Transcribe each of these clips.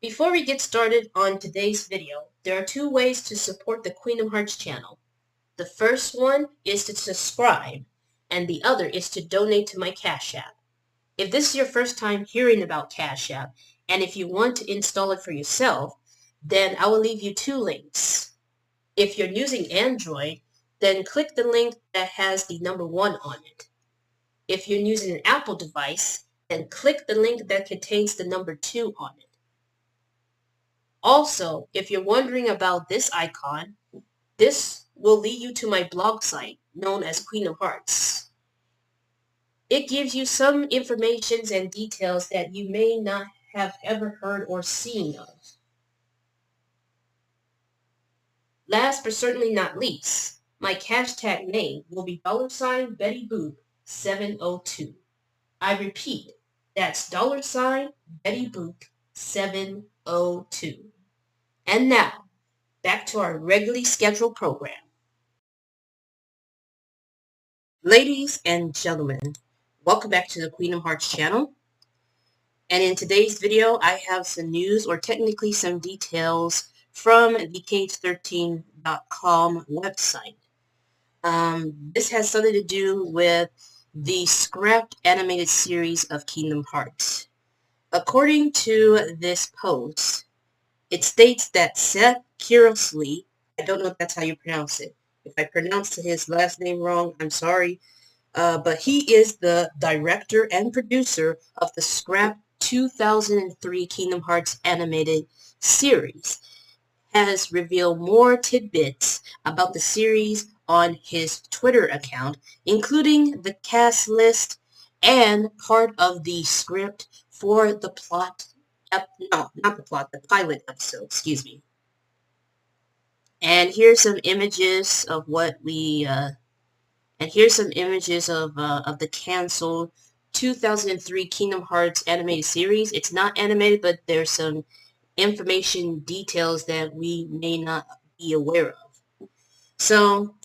Before we get started on today's video, there are two ways to support the Queen of Hearts channel. The first one is to subscribe, and the other is to donate to my Cash App. If this is your first time hearing about Cash App, and if you want to install it for yourself, then I will leave you two links. If you're using Android, then click the link that has the number 1 on it. If you're using an Apple device, then click the link that contains the number 2 on it. Also, if you're wondering about this icon, this will lead you to my blog site known as Queen of Hearts. It gives you some information and details that you may not have ever heard or seen of. Last but certainly not least, my hashtag name will be $Betty Boop 702. I repeat, that's $Betty Boop 702. And now, back to our regularly scheduled program. Ladies and gentlemen, welcome back to the Queen of Hearts channel. And in today's video, I have some news, or technically some details, from the cage13.com website. This has something to do with the scrapped animated series of Kingdom Hearts. According to this post, it states that Seth Kearsley, I don't know if that's how you pronounce it. If I pronounced his last name wrong, I'm sorry. But he is the director and producer of the scrapped 2003 Kingdom Hearts animated series, has revealed more tidbits about the series on his Twitter account, including the cast list and part of the script for the the pilot episode, excuse me. And here's some images of the canceled 2003 Kingdom Hearts animated series. It's not animated, but there's some information details that we may not be aware of. So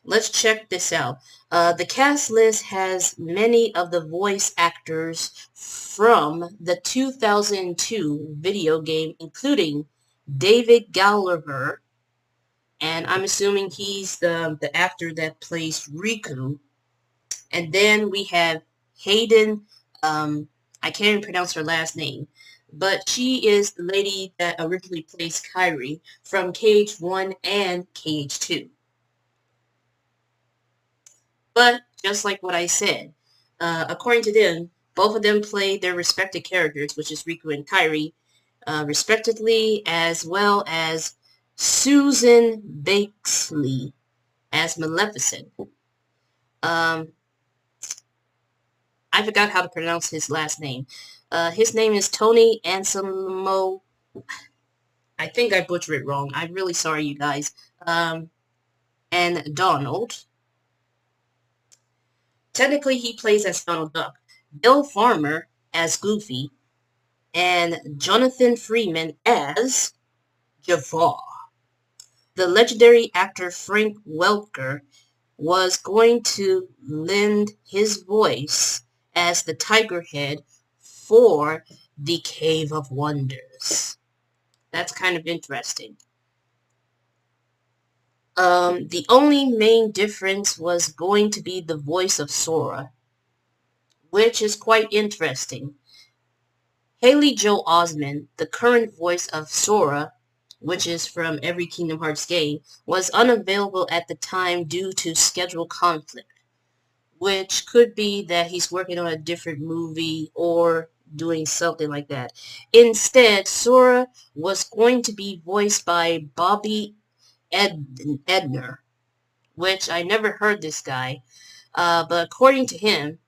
let's check this out. The cast list has many of the voice actors from the 2002 video game, including David Gallagher, and I'm assuming he's the actor that plays Riku. And then we have Hayden, I can't even pronounce her last name, but she is the lady that originally plays Kairi from Cage 1 and Cage 2. But just like what I said, according to them, both of them play their respective characters, which is Riku and Kairi, respectively, as well as Susan Bakesley as Maleficent. I forgot how to pronounce his last name. His name is Tony Anselmo. I think I butchered it wrong. I'm really sorry, you guys. And Donald. Technically, he plays as Donald Duck. Bill Farmer as Goofy. And Jonathan Freeman as Jafar. The legendary actor Frank Welker was going to lend his voice as the Tiger Head for the Cave of Wonders. That's kind of interesting. The only main difference was going to be the voice of Sora, which is quite interesting. Haley Joel Osment, the current voice of Sora, which is from every Kingdom Hearts game, was unavailable at the time due to schedule conflict, which could be that he's working on a different movie or doing something like that. Instead, Sora was going to be voiced by Bobby Edner, which I never heard this guy, but according to him,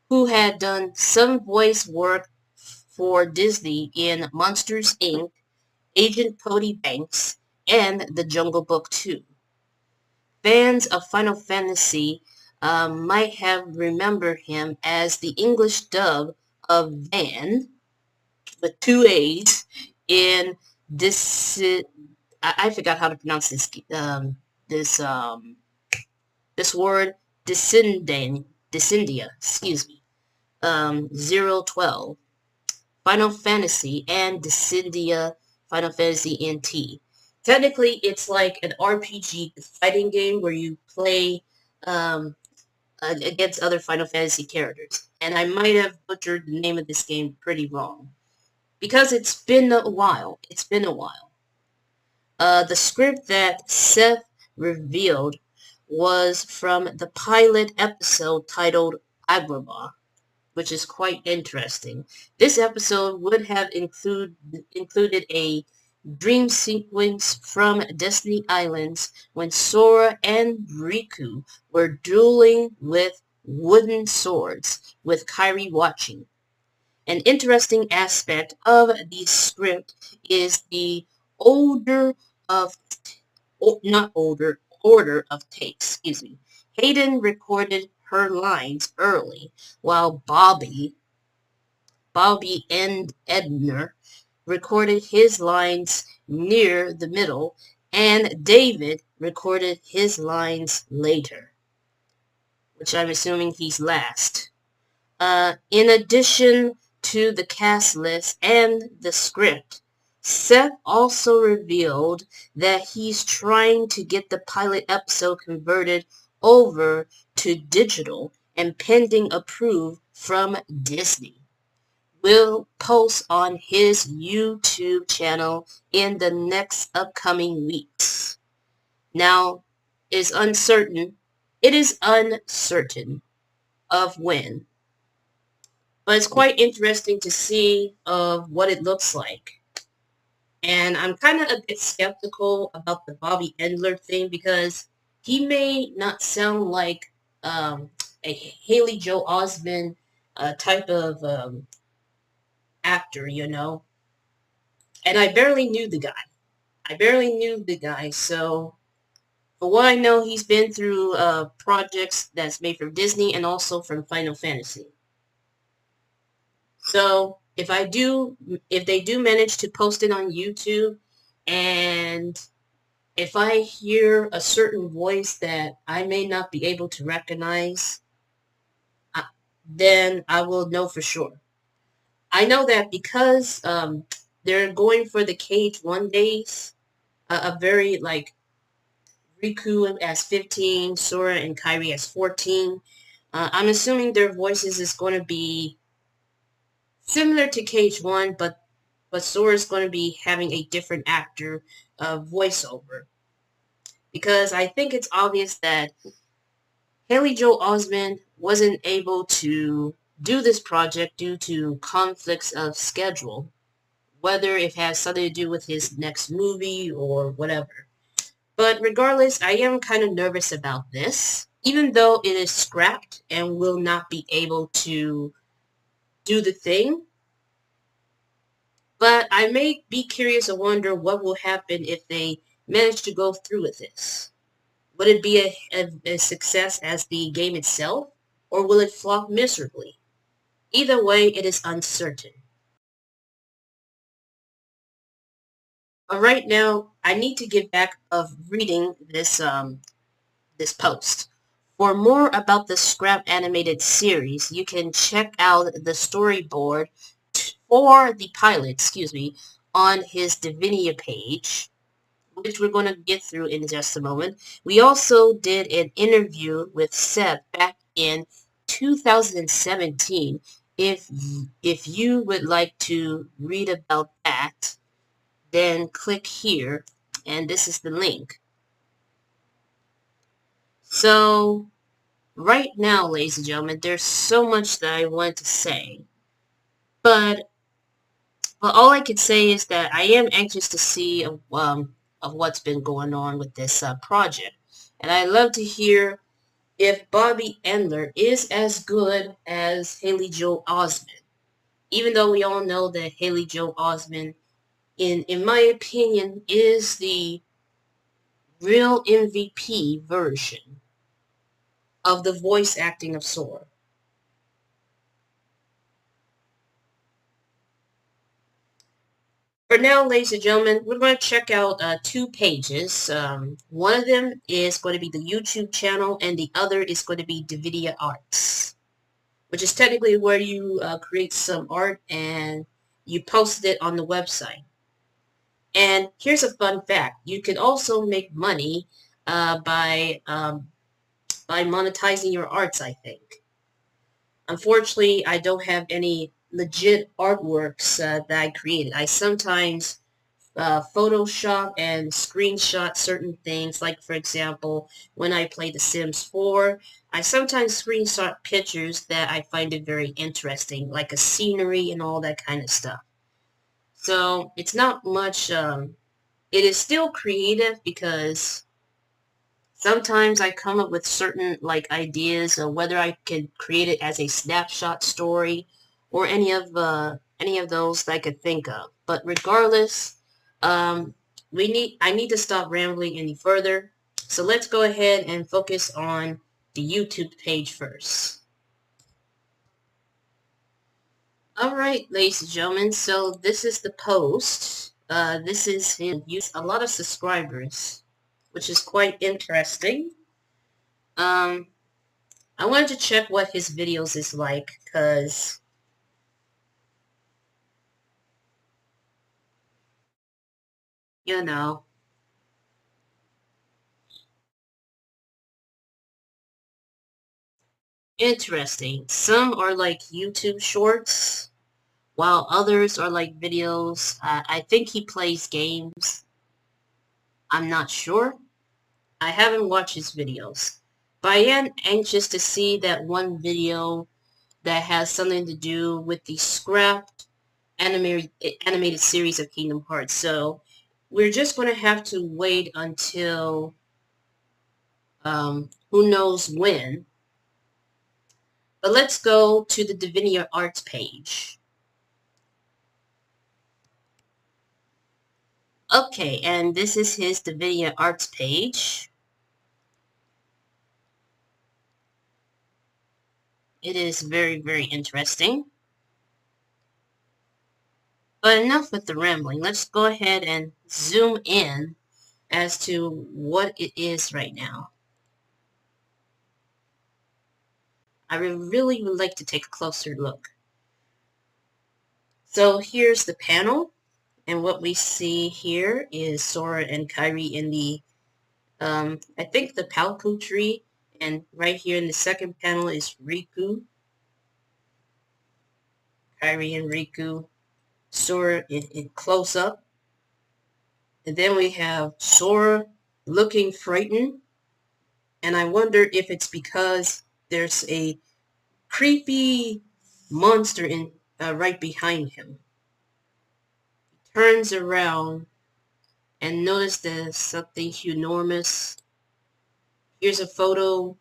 who had done some voice work for Disney in Monsters, Inc., Agent Cody Banks, and The Jungle Book 2. Fans of Final Fantasy might have remembered him as the English dub of Van, with 2 A's, in this. I forgot how to pronounce this word, Descendia, excuse me. 012. Final Fantasy and Dissidia Final Fantasy NT. Technically, it's like an RPG fighting game where you play against other Final Fantasy characters. And I might have butchered the name of this game pretty wrong. Because it's been a while. It's been a while. The script that Seth revealed was from the pilot episode titled Agrabah, which is quite interesting. This episode would have included a dream sequence from Destiny Islands when Sora and Riku were dueling with wooden swords, with Kairi watching. An interesting aspect of the script is the order of, not order of takes, excuse me. Hayden recorded her lines early, while Bobby and Edner recorded his lines near the middle, and David recorded his lines later, which I'm assuming he's last. In addition to the cast list and the script, Seth also revealed that he's trying to get the pilot episode converted over to digital and pending approval from Disney. Will post on his YouTube channel in the next upcoming weeks. Now, it is uncertain of when, but it's quite interesting to see of what it looks like. And I'm kind of a bit skeptical about the Bobby Endler thing because he may not sound like a Haley Joel Osment type of actor, you know. And I barely knew the guy. So for what I know, he's been through projects that's made from Disney and also from Final Fantasy. So if they do manage to post it on YouTube, and if I hear a certain voice that I may not be able to recognize, then I will know for sure. I know that because they're going for the Cage 1 days, a very like Riku as 15, Sora and Kairi as 14. I'm assuming their voices is going to be similar to Cage 1, but Sora's going to be having a different actor voiceover. Because I think it's obvious that Haley Joel Osment wasn't able to do this project due to conflicts of schedule, whether it has something to do with his next movie or whatever. But regardless, I am kind of nervous about this, even though it is scrapped and will not be able to do the thing. But I may be curious and wonder what will happen if they manage to go through with this. Would it be a success as the game itself, or will it flop miserably? Either way, it is uncertain. But right now, I need to get back of reading this this post. For more about the Scrap animated series, you can check out the storyboard for the pilot, on his Divinia page, which we're going to get through in just a moment. We also did an interview with Seth back in 2017. If you would like to read about that, then click here, and this is the link. So, right now, ladies and gentlemen, there's so much that I want to say, but all I can say is that I am anxious to see of what's been going on with this project, and I'd love to hear if Bobby Endler is as good as Haley Joel Osment, even though we all know that Haley Joel Osment, in my opinion, is the real MVP version of the voice acting of Sora. For now, ladies and gentlemen, we're going to check out two pages. One of them is going to be the YouTube channel, and the other is going to be Dividia Arts, which is technically where you create some art and you posted it on the website. And here's a fun fact. You can also make money by monetizing your arts, I think. Unfortunately, I don't have any legit artworks that I created. I sometimes Photoshop and screenshot certain things. Like, for example, when I play The Sims 4, I sometimes screenshot pictures that I find it very interesting, like a scenery and all that kind of stuff. So it's not much, it is still creative because sometimes I come up with certain like ideas of whether I could create it as a snapshot story or any of those that I could think of. But regardless, um, I need to stop rambling any further. So let's go ahead and focus on the YouTube page first. All right, ladies and gentlemen. So this is the post. This is his use a lot of subscribers, which is quite interesting. Um, I wanted to check what his videos is like, because, you know, interesting. Some are like YouTube shorts, while others are like videos. I think he plays games. I'm not sure. I haven't watched his videos. But I am anxious to see that one video that has something to do with the scrapped animated series of Kingdom Hearts. So we're just going to have to wait until who knows when. But let's go to the Divinity Arts page. Okay, and this is his Divinity Arts page. It is very, very interesting. But enough with the rambling. Let's go ahead and zoom in as to what it is right now. I really would like to take a closer look. So here's the panel, and what we see here is Sora and Kairi in the, I think the Palku tree, and right here in the second panel is Riku, Kairi and Riku, Sora in close-up, and then we have Sora looking frightened, and I wonder if it's because there's a creepy monster in right behind him. He turns around and notice there's something enormous. Here's a photo.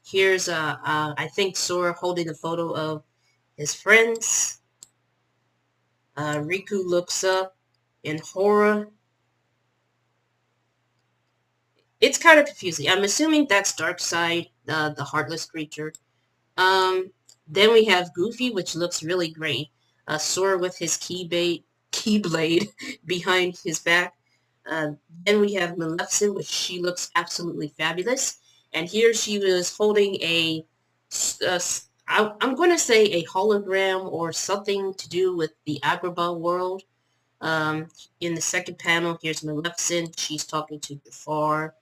Here's I think Sora holding a photo of his friends. Riku looks up in horror. It's kind of confusing. I'm assuming that's Darkseid, the heartless creature. Um, then we have Goofy, which looks really great. Sora with his keyblade behind his back. Then we have Maleficent, which she looks absolutely fabulous. And here she was holding I'm going to say a hologram or something to do with the Agrabah world. In the second panel, here's Maleficent. She's talking to Jafar.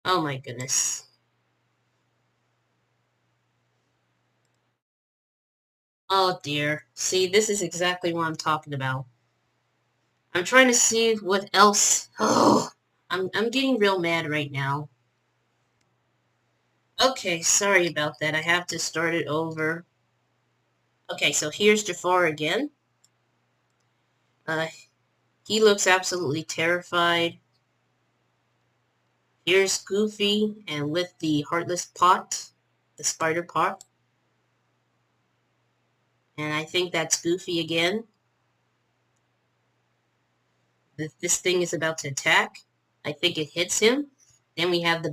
Oh my goodness. Oh dear. See, this is exactly what I'm talking about. I'm trying to see what else. Oh, I'm getting real mad right now. Okay, sorry about that. I have to start it over. Okay, so here's Jafar again. Uh, he looks absolutely terrified. Here's Goofy, and with the heartless pot, the spider pot. And I think that's Goofy again. This thing is about to attack. I think it hits him. Then we have the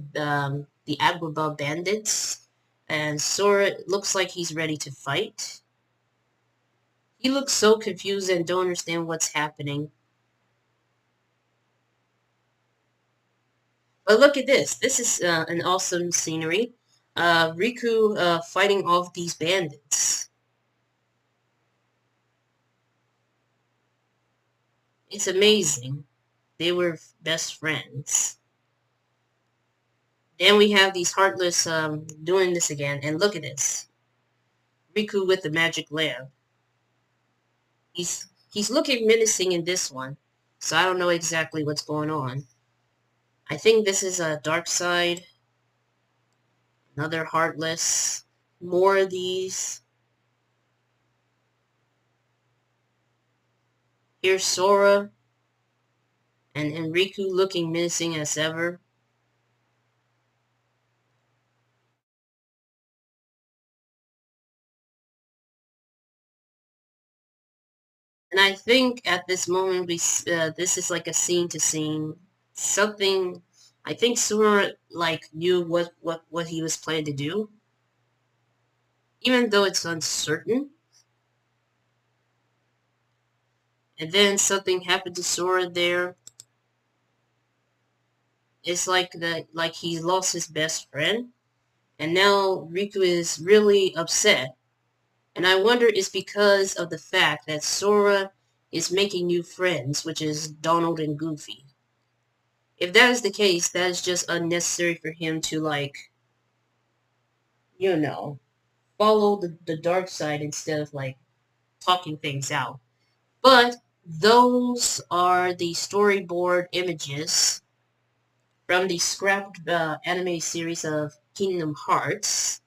Agrabah bandits. And Sora looks like he's ready to fight. He looks so confused and don't understand what's happening. But look at this. This is an awesome scenery. Riku fighting off these bandits. It's amazing. They were best friends. Then we have these Heartless doing this again, and look at this. Riku with the magic lamp. He's looking menacing in this one, so I don't know exactly what's going on. I think this is a dark side. Another Heartless. More of these. Here's Sora and Riku looking menacing as ever. And I think at this moment this is like a scene to scene. Something I think Sora like knew what he was planning to do. Even though it's uncertain. And then something happened to Sora there. It's like he lost his best friend. And now Riku is really upset. And I wonder it's because of the fact that Sora is making new friends, which is Donald and Goofy. If that is the case, that is just unnecessary for him to, like, you know, follow the dark side instead of, like, talking things out. But those are the storyboard images from the scrapped anime series of Kingdom Hearts.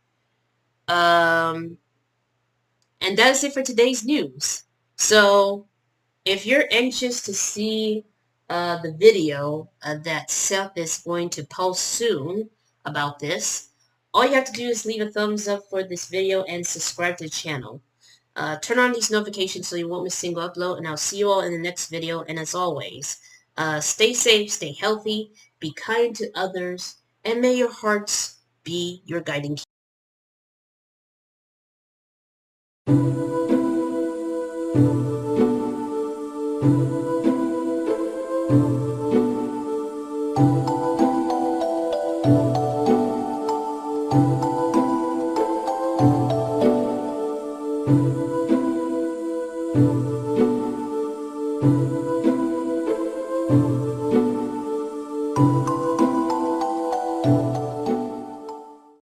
And that's it for today's news. So, if you're anxious to see the video that Seth is going to post soon about this, all you have to do is leave a thumbs up for this video and subscribe to the channel. Turn on these notifications so you won't miss a single upload, and I'll see you all in the next video. And as always, stay safe, stay healthy, be kind to others, and may your hearts be your guiding key.